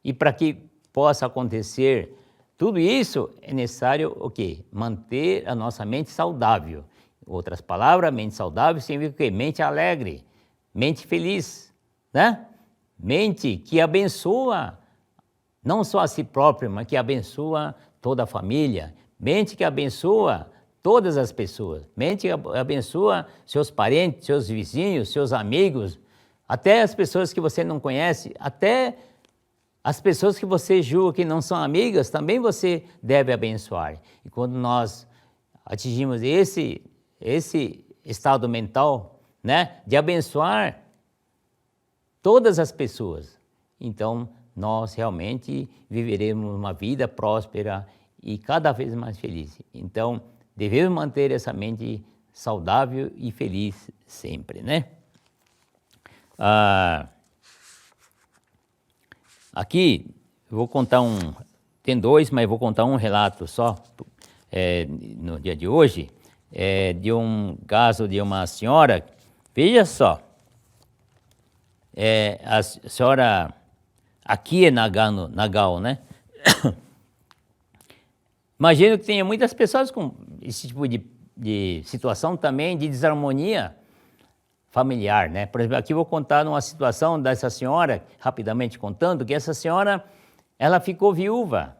E para que possa acontecer tudo isso, é necessário o quê? Manter a nossa mente saudável. Em outras palavras, mente saudável significa o quê? Mente alegre, mente feliz, né? Mente que abençoa não só a si próprio, mas que abençoa toda a família. Mente que abençoa todas as pessoas. Mente que abençoa seus parentes, seus vizinhos, seus amigos, até as pessoas que você não conhece, até as pessoas que você julga que não são amigas, também você deve abençoar. E quando nós atingimos esse estado mental, né, de abençoar todas as pessoas, então nós realmente viveremos uma vida próspera e cada vez mais feliz. Então, devemos manter essa mente saudável e feliz sempre, né? Aqui, eu vou contar tem dois, mas vou contar um relato só, no dia de hoje, de um caso de uma senhora, veja só, a senhora aqui é Nagao, né? Imagino que tenha muitas pessoas com esse tipo de situação também, de desarmonia familiar, né? Por exemplo, aqui eu vou contar uma situação dessa senhora, rapidamente contando, que essa senhora, ela ficou viúva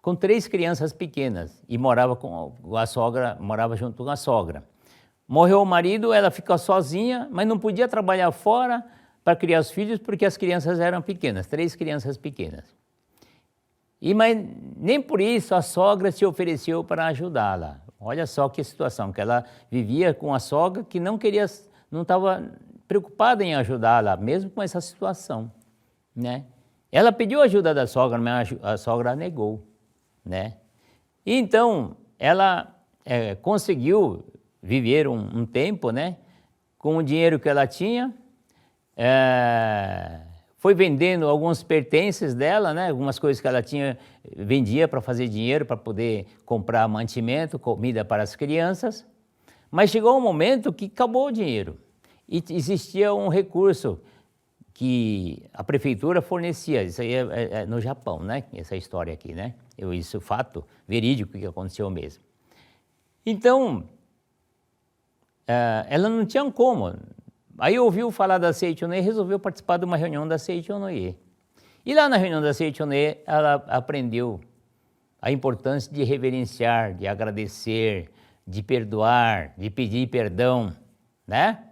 com 3 crianças pequenas e morava morava junto com a sogra. Morreu o marido, ela ficou sozinha, mas não podia trabalhar fora para criar os filhos porque as crianças eram pequenas, 3 crianças pequenas. Mas nem por isso a sogra se ofereceu para ajudá-la. Olha só que situação, que ela vivia com a sogra que não estava preocupada em ajudá-la, mesmo com essa situação, né? Ela pediu ajuda da sogra, mas a sogra negou, né? E então, ela conseguiu viver um tempo, né? Com o dinheiro que ela tinha, foi vendendo alguns pertences dela, né? Algumas coisas que ela tinha, vendia para fazer dinheiro, para poder comprar mantimento, comida para as crianças. Mas chegou um momento que acabou o dinheiro e existia um recurso que a prefeitura fornecia. Isso aí é no Japão, né? Essa história aqui, né? Isso é fato verídico que aconteceu mesmo. Então, ela não tinha como. Aí ouviu falar da Seichonoye e resolveu participar de uma reunião da Seichonoye. E lá na reunião da Seichonoye, ela aprendeu a importância de reverenciar, de agradecer, de perdoar, de pedir perdão, né?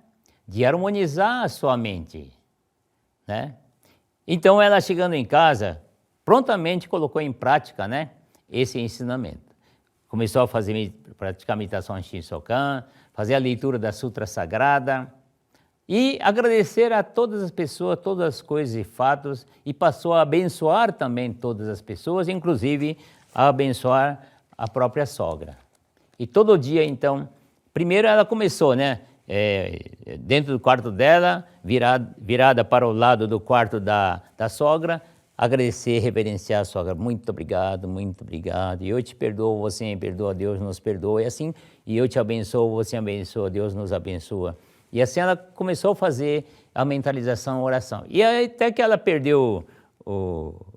De harmonizar a sua mente, né? Então, ela chegando em casa, prontamente colocou em prática, né, esse ensinamento. Começou a praticar meditação Shinsokan, fazer a leitura da Sutra Sagrada e agradecer a todas as pessoas, todas as coisas e fatos, e passou a abençoar também todas as pessoas, inclusive a abençoar a própria sogra. E todo dia, então, primeiro ela começou, né, dentro do quarto dela, virada para o lado do quarto da sogra, agradecer, reverenciar a sogra. Muito obrigado, e eu te perdoo, você me perdoa, Deus nos perdoa, e assim, e eu te abençoo, você abençoa, Deus nos abençoa. E assim ela começou a fazer a mentalização, a oração. E aí, até que ela perdeu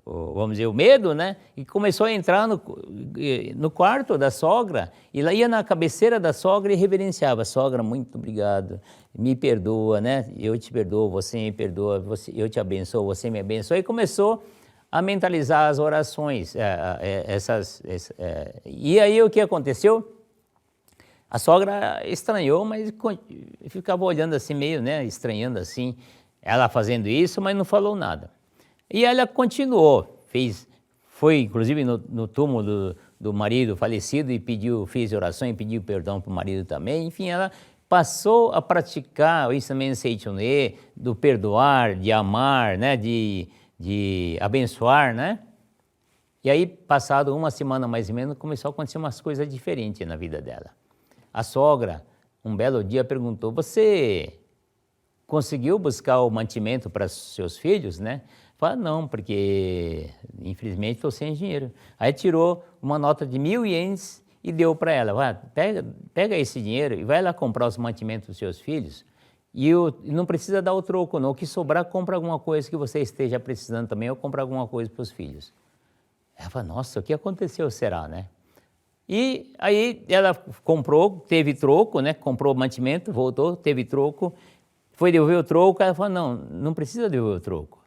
vamos dizer, o medo, né? E começou a entrar no quarto da sogra, e ela ia na cabeceira da sogra e reverenciava: sogra, muito obrigado, me perdoa, né? Eu te perdoo, você me perdoa, eu te abençoo, você me abençoa. E começou a mentalizar as orações, e aí o que aconteceu? A sogra estranhou, mas ficava olhando assim meio, né, estranhando assim, ela fazendo isso, mas não falou nada. E ela continuou, foi inclusive no túmulo do marido falecido e fez oração e pediu perdão para o marido também. Enfim, ela passou a praticar o ensinamento Seichoné, do perdoar, de amar, né, de abençoar, né? E aí, passado uma semana mais ou menos, começou a acontecer umas coisas diferentes na vida dela. A sogra, um belo dia, perguntou: você conseguiu buscar o mantimento para seus filhos, né? Fala: não, porque infelizmente estou sem dinheiro. Aí tirou uma nota de 1.000 ienes e deu para ela. Vai, pega esse dinheiro e vai lá comprar os mantimentos dos seus filhos. E não precisa dar o troco, não. O que sobrar, compra alguma coisa que você esteja precisando também, ou compra alguma coisa para os filhos. Ela fala: nossa, o que aconteceu será, né? E aí ela comprou, teve troco, né? Comprou o mantimento, voltou, teve troco, foi devolver o troco. Ela falou: não precisa devolver o troco.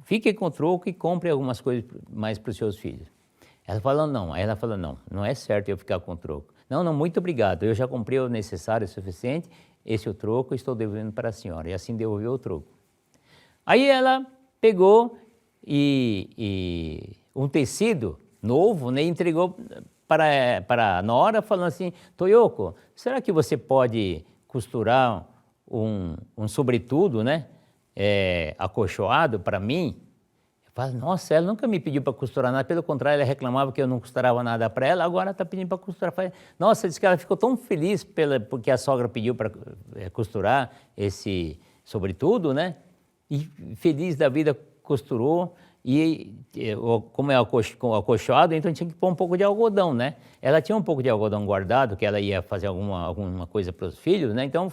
Fique com o troco e compre algumas coisas mais para os seus filhos. Ela falou: não. Aí ela falou: não é certo eu ficar com o troco. Não, muito obrigado, eu já comprei o necessário, o suficiente, esse é o troco, estou devolvendo para a senhora. E assim devolveu o troco. Aí ela pegou e um tecido novo, né, entregou para a nora, falando assim: Toyoko, será que você pode costurar um sobretudo, né, acolchoado para mim? Eu falo: nossa, ela nunca me pediu para costurar nada, pelo contrário, ela reclamava que eu não costurava nada para ela, agora está pedindo para costurar. Nossa, disse que ela ficou tão feliz porque a sogra pediu para costurar esse sobretudo, né, e feliz da vida costurou. E como é acolchoado, então tinha que pôr um pouco de algodão, né? Ela tinha um pouco de algodão guardado, que ela ia fazer alguma coisa para os filhos, né? Então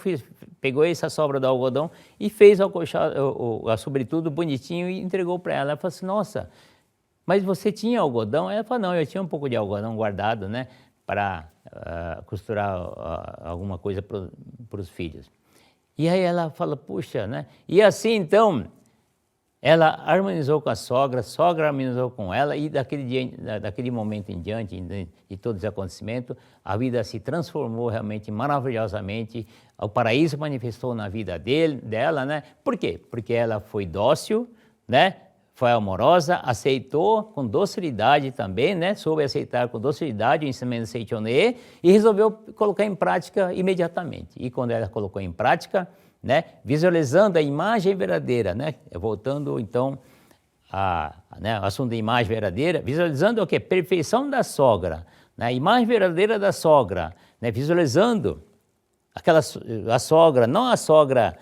pegou essa sobra do algodão e fez a sobretudo bonitinho e entregou para ela. Ela falou assim: nossa, mas você tinha algodão? Ela falou: não, eu tinha um pouco de algodão guardado, né? Para costurar alguma coisa para os filhos. E aí ela fala: puxa, né? E assim então ela harmonizou com a sogra harmonizou com ela, e daquele momento em diante, de todos os acontecimentos, a vida se transformou realmente maravilhosamente. O paraíso manifestou na vida dela, né? Por quê? Porque ela foi dócil, né? Foi amorosa, aceitou com docilidade também, né? Soube aceitar com docilidade o ensinamento Seichoné e resolveu colocar em prática imediatamente. E quando ela colocou em prática, né, visualizando a imagem verdadeira, né, voltando então ao assunto da imagem verdadeira, visualizando o quê? Perfeição da sogra, né, a imagem verdadeira da sogra, né, visualizando a sogra, não a sogra,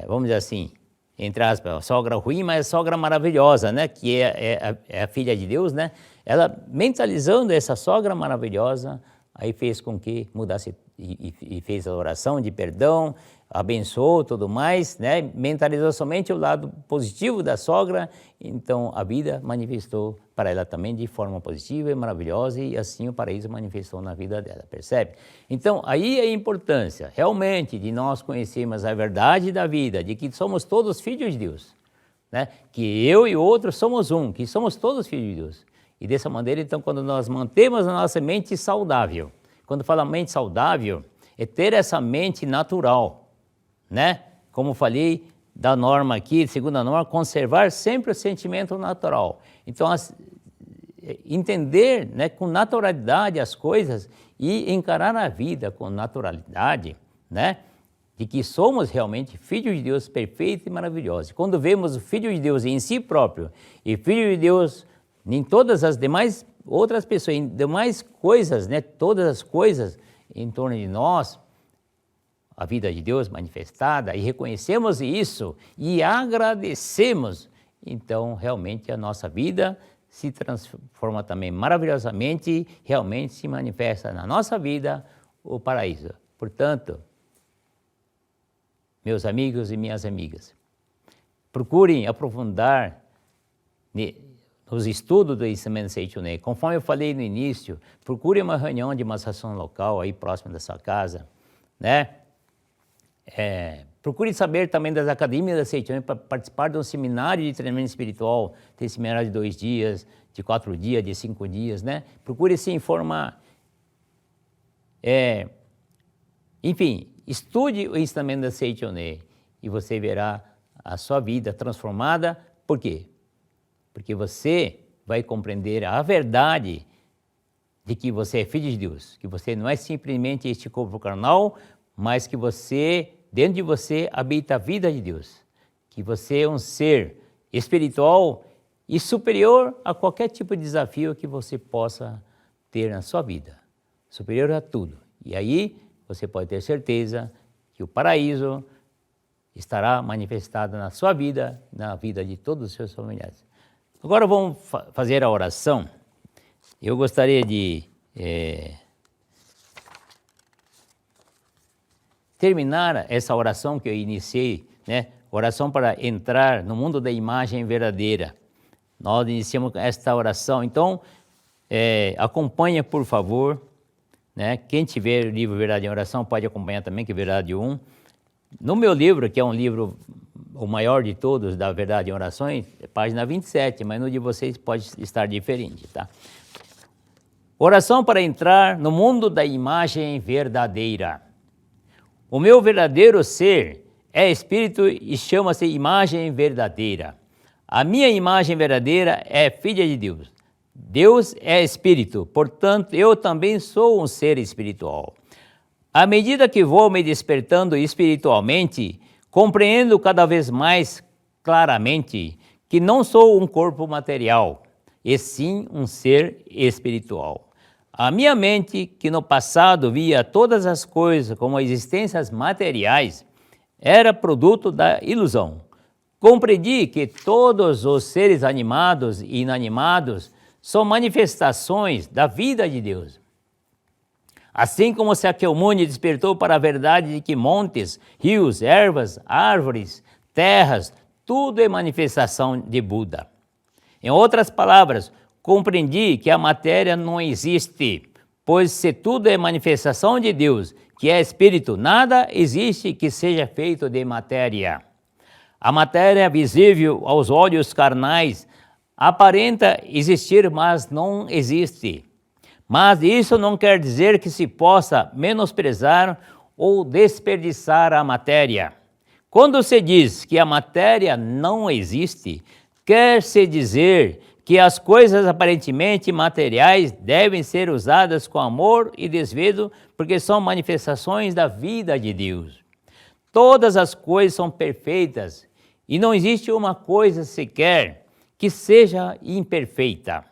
vamos dizer assim, entre aspas, a sogra ruim, mas a sogra maravilhosa, né, que é a filha de Deus, né, ela mentalizando essa sogra maravilhosa, aí fez com que mudasse e fez a oração de perdão, abençoou tudo mais, né? Mentalizou somente o lado positivo da sogra, então a vida manifestou para ela também de forma positiva e maravilhosa, e assim o paraíso manifestou na vida dela, percebe? Então aí é a importância realmente de nós conhecermos a verdade da vida, de que somos todos filhos de Deus, né? Que eu e o outro somos um, que somos todos filhos de Deus. E dessa maneira, então, quando nós mantemos a nossa mente saudável, quando fala mente saudável, é ter essa mente natural, né? Como falei da norma aqui, segunda norma, conservar sempre o sentimento natural. Então, entender, né, com naturalidade as coisas e encarar a vida com naturalidade, né? De que somos realmente filhos de Deus perfeitos e maravilhosos. Quando vemos o Filho de Deus em si próprio e Filho de Deus em todas as demais outras pessoas, em demais coisas, né, todas as coisas em torno de nós, a vida de Deus manifestada, e reconhecemos isso e agradecemos, então realmente a nossa vida se transforma também maravilhosamente, realmente se manifesta na nossa vida o paraíso. Portanto, meus amigos e minhas amigas, procurem aprofundar nos estudos do ensinamento Seichoné. Conforme eu falei no início, procure uma reunião de maçação local aí próximo da sua casa, né? Procure saber também das academias da Seichoné para participar de um seminário de treinamento espiritual. Tem seminário de 2 dias, de 4 dias, de 5 dias, né? Procure se informar. Enfim, estude o ensinamento da Seichoné e você verá a sua vida transformada. Por quê? porque você vai compreender a verdade de que você é filho de Deus, que você não é simplesmente este corpo carnal, mas que você, dentro de você, habita a vida de Deus, que você é um ser espiritual e superior a qualquer tipo de desafio que você possa ter na sua vida, superior a tudo. E aí você pode ter certeza que o paraíso estará manifestado na sua vida, na vida de todos os seus familiares. Agora vamos fazer a oração. Eu gostaria de terminar essa oração que eu iniciei, né? Oração para entrar no mundo da imagem verdadeira. Nós iniciamos esta oração, então acompanha, por favor, né? Quem tiver o livro Verdade em Oração pode acompanhar também, que é Verdade 1. No meu livro, que é um livro o maior de todos, da Verdade em Orações, é página 27, mas no de vocês pode estar diferente, tá? Oração para entrar no mundo da imagem verdadeira. O meu verdadeiro ser é espírito e chama-se imagem verdadeira. A minha imagem verdadeira é filha de Deus. Deus é espírito, portanto, eu também sou um ser espiritual. À medida que vou me despertando espiritualmente, compreendo cada vez mais claramente que não sou um corpo material, e sim um ser espiritual. A minha mente, que no passado via todas as coisas como existências materiais, era produto da ilusão. Compreendi que todos os seres animados e inanimados são manifestações da vida de Deus. Assim como Sakyamuni despertou para a verdade de que montes, rios, ervas, árvores, terras, tudo é manifestação de Buda. Em outras palavras, compreendi que a matéria não existe, pois se tudo é manifestação de Deus, que é espírito, nada existe que seja feito de matéria. A matéria visível aos olhos carnais aparenta existir, mas não existe. Mas isso não quer dizer que se possa menosprezar ou desperdiçar a matéria. Quando se diz que a matéria não existe, quer-se dizer que as coisas aparentemente materiais devem ser usadas com amor e desvelo, porque são manifestações da vida de Deus. Todas as coisas são perfeitas e não existe uma coisa sequer que seja imperfeita.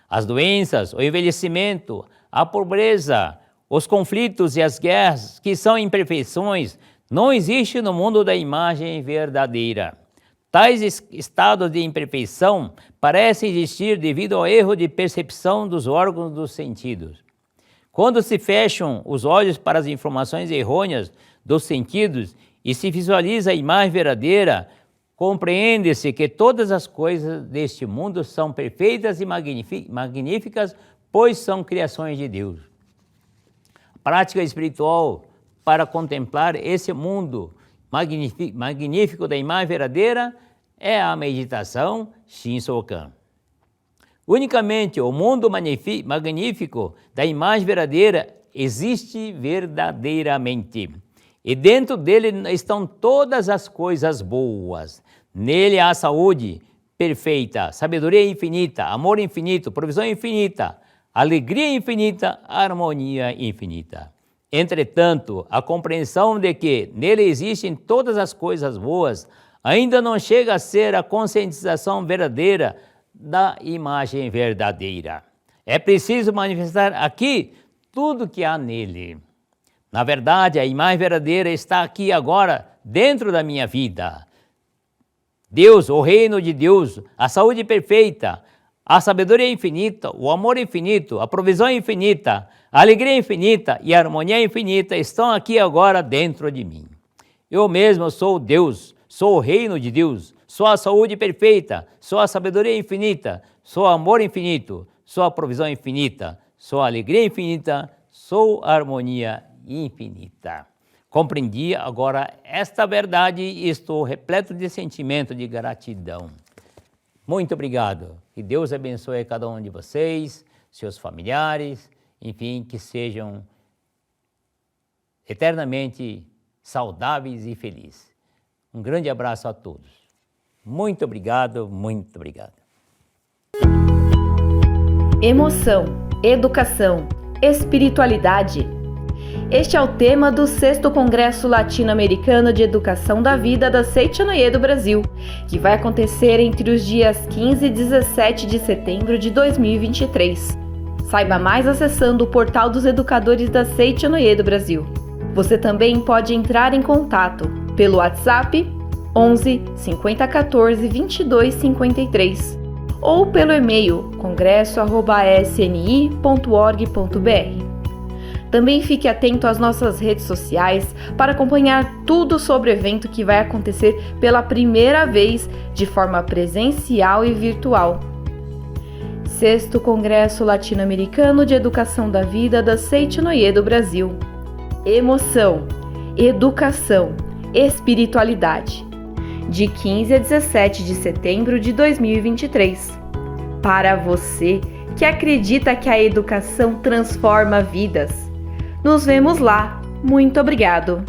As doenças, o envelhecimento, a pobreza, os conflitos e as guerras, que são imperfeições, não existem no mundo da imagem verdadeira. Tais estados de imperfeição parecem existir devido ao erro de percepção dos órgãos dos sentidos. Quando se fecham os olhos para as informações errôneas dos sentidos e se visualiza a imagem verdadeira, compreende-se que todas as coisas deste mundo são perfeitas e magníficas, pois são criações de Deus. A prática espiritual para contemplar esse mundo magnífico da imagem verdadeira é a meditação Shinsokan. Unicamente o mundo magnífico da imagem verdadeira existe verdadeiramente. E dentro dele estão todas as coisas boas. Nele há saúde perfeita, sabedoria infinita, amor infinito, provisão infinita, alegria infinita, harmonia infinita. Entretanto, a compreensão de que nele existem todas as coisas boas ainda não chega a ser a conscientização verdadeira da imagem verdadeira. É preciso manifestar aqui tudo que há nele. Na verdade, a imagem verdadeira está aqui agora, dentro da minha vida. Deus, o reino de Deus, a saúde perfeita, a sabedoria infinita, o amor infinito, a provisão infinita, a alegria infinita e a harmonia infinita estão aqui agora dentro de mim. Eu mesmo sou Deus, sou o reino de Deus, sou a saúde perfeita, sou a sabedoria infinita, sou o amor infinito, sou a provisão infinita, sou a alegria infinita, sou a harmonia infinita. Compreendi agora esta verdade e estou repleto de sentimento de gratidão. Muito obrigado. Que Deus abençoe cada um de vocês, seus familiares, enfim, que sejam eternamente saudáveis e felizes. Um grande abraço a todos. Muito obrigado, muito obrigado. Emoção, educação, espiritualidade. Este é o tema do 6º Congresso Latino-Americano de Educação da Vida da Seitinoye do Brasil, que vai acontecer entre os dias 15 e 17 de setembro de 2023. Saiba mais acessando o portal dos educadores da Seitinoye do Brasil. Você também pode entrar em contato pelo WhatsApp 11 5014 22 53 ou pelo e-mail congresso@sni.org.br. Também fique atento às nossas redes sociais para acompanhar tudo sobre o evento que vai acontecer pela primeira vez de forma presencial e virtual. 6º Congresso Latino-Americano de Educação da Vida da Seitinoye do Brasil. Emoção, educação, espiritualidade. De 15 a 17 de setembro de 2023. Para você que acredita que a educação transforma vidas. Nos vemos lá. Muito obrigado!